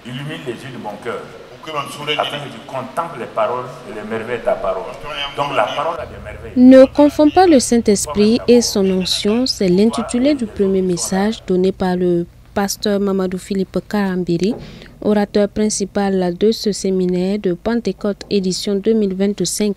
illumine les yeux de mon cœur, afin que tu contemples les paroles et les merveilles de ta parole. Donc la parole a des merveilles. Ne confonds pas le Saint-Esprit et son onction, c'est l'intitulé du premier message donné par le pasteur Mamadou Philippe Karambiri, orateur principal de ce séminaire de Pentecôte édition 2025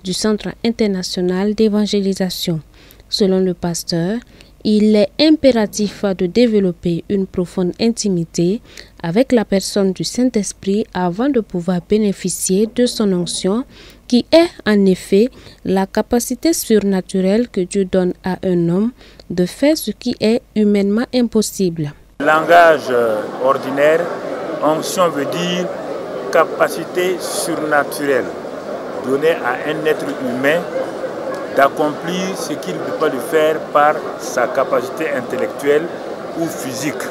du Centre international d'évangélisation. Selon le pasteur, il est impératif de développer une profonde intimité avec la personne du Saint-Esprit avant de pouvoir bénéficier de son onction, qui est en effet la capacité surnaturelle que Dieu donne à un homme de faire ce qui est humainement impossible. Langage ordinaire, onction veut dire capacité surnaturelle donnée à un être humain d'accomplir ce qu'il ne peut pas le faire par sa capacité intellectuelle ou physique.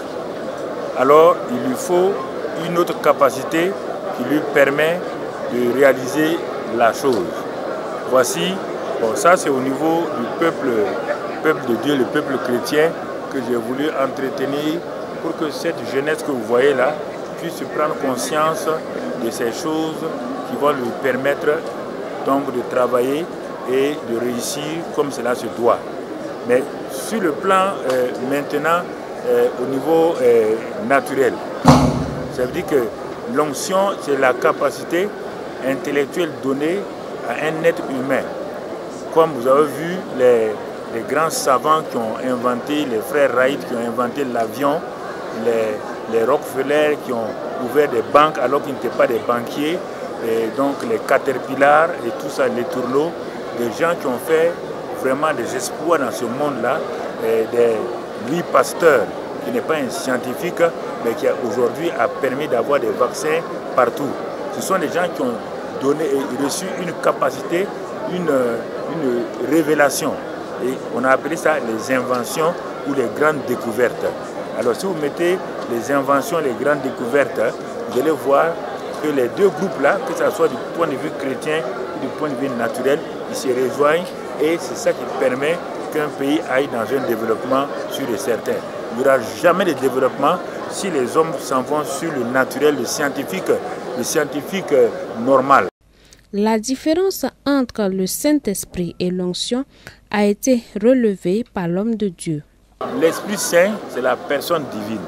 Alors il lui faut une autre capacité qui lui permet de réaliser la chose. Voici, bon, ça c'est au niveau du peuple de Dieu, le peuple chrétien, que j'ai voulu entretenir pour que cette jeunesse que vous voyez là puisse prendre conscience de ces choses qui vont lui permettre donc de travailler et de réussir comme cela se doit. Mais sur le plan maintenant, au niveau naturel, ça veut dire que l'onction, c'est la capacité intellectuelle donnée à un être humain. Comme vous avez vu les grands savants qui ont inventé, les frères Wright qui ont inventé l'avion, les Rockefeller qui ont ouvert des banques alors qu'ils n'étaient pas des banquiers, et donc les Caterpillar et tout ça, les tourneaux, des gens qui ont fait vraiment des exploits dans ce monde-là, Louis Pasteur, qui n'est pas un scientifique, mais qui aujourd'hui a permis d'avoir des vaccins partout. Ce sont des gens qui ont donné et reçu une capacité, une révélation. Et on a appelé ça les inventions ou les grandes découvertes. Alors si vous mettez les inventions, les grandes découvertes, vous allez voir que les deux groupes-là, que ce soit du point de vue chrétien ou du point de vue naturel, ils se rejoignent et c'est ça qui permet qu'un pays aille dans un développement sûr et certain. Il n'y aura jamais de développement si les hommes s'en vont sur le naturel, le scientifique normal. La différence entre le Saint-Esprit et l'onction a été relevée par l'homme de Dieu. L'Esprit Saint, c'est la personne divine.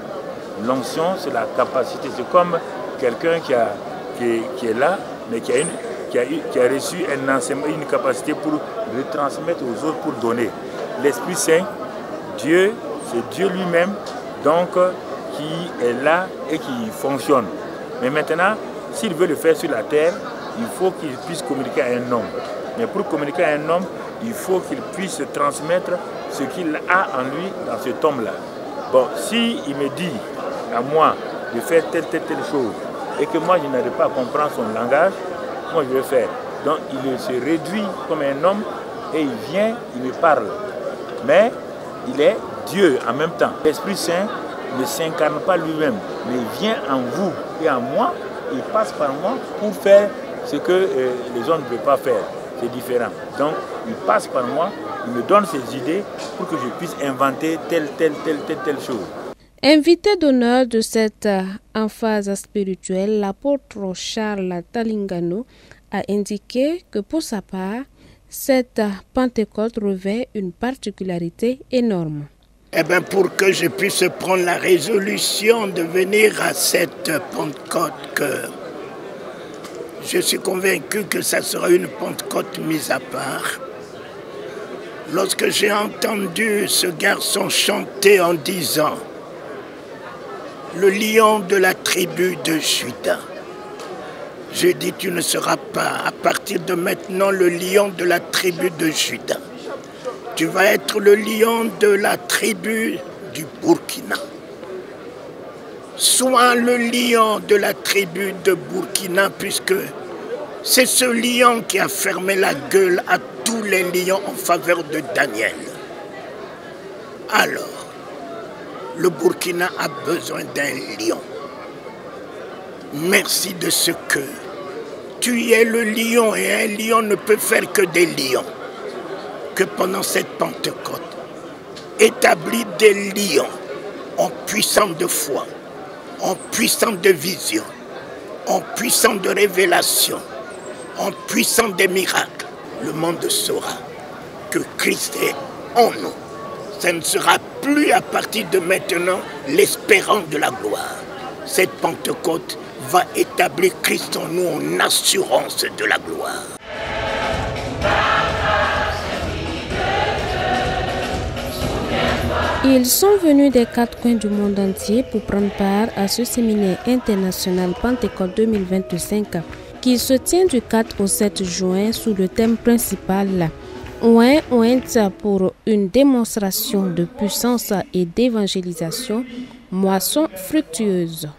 L'onction, c'est la capacité. C'est comme quelqu'un qui est là, mais qui a reçu un enseignement, une capacité pour retransmettre aux autres, pour donner. L'Esprit Saint, Dieu, c'est Dieu lui-même, donc qui est là et qui fonctionne. Mais maintenant, s'il veut le faire sur la terre, il faut qu'il puisse communiquer à un homme. Mais pour communiquer à un homme, il faut qu'il puisse transmettre ce qu'il a en lui dans cet homme-là. Bon, s'il me dit à moi de faire telle chose, et que moi je n'arrive pas à comprendre son langage, moi je vais faire. Donc il se réduit comme un homme et il vient, il me parle. Mais il est Dieu en même temps. L'Esprit Saint ne s'incarne pas lui-même, mais il vient en vous et en moi, il passe par moi pour faire ce que les autres ne peuvent pas faire. C'est différent. Donc il passe par moi, il me donne ses idées pour que je puisse inventer telle chose. Invité d'honneur de cette emphase spirituelle, l'apôtre Charles Talingano a indiqué que pour sa part, cette Pentecôte revêt une particularité énorme. Eh bien, pour que je puisse prendre la résolution de venir à cette Pentecôte, que je suis convaincu que ça sera une Pentecôte mise à part. Lorsque j'ai entendu ce garçon chanter en disant « Le lion de la tribu de Juda », je dis « Tu ne seras pas à partir de maintenant le lion de la tribu de Juda. Tu vas être le lion de la tribu du Burkina. Sois le lion de la tribu de Burkina, puisque c'est ce lion qui a fermé la gueule à tous les lions en faveur de Daniel. Alors, le Burkina a besoin d'un lion. Merci de ce que tu es le lion, et un lion ne peut faire que des lions. Que pendant cette Pentecôte, établis des lions en puissance de foi, en puissance de vision, en puissance de révélation, en puissance des miracles, le monde saura que Christ est en nous. Ce ne sera plus à partir de maintenant l'espérance de la gloire. Cette Pentecôte va établir Christ en nous en assurance de la gloire. Ils sont venus des 4 coins du monde entier pour prendre part à ce séminaire international Pentecôte 2025 qui se tient du 4 au 7 juin sous le thème principal Oint pour une démonstration de puissance et d'évangélisation, moisson fructueuse.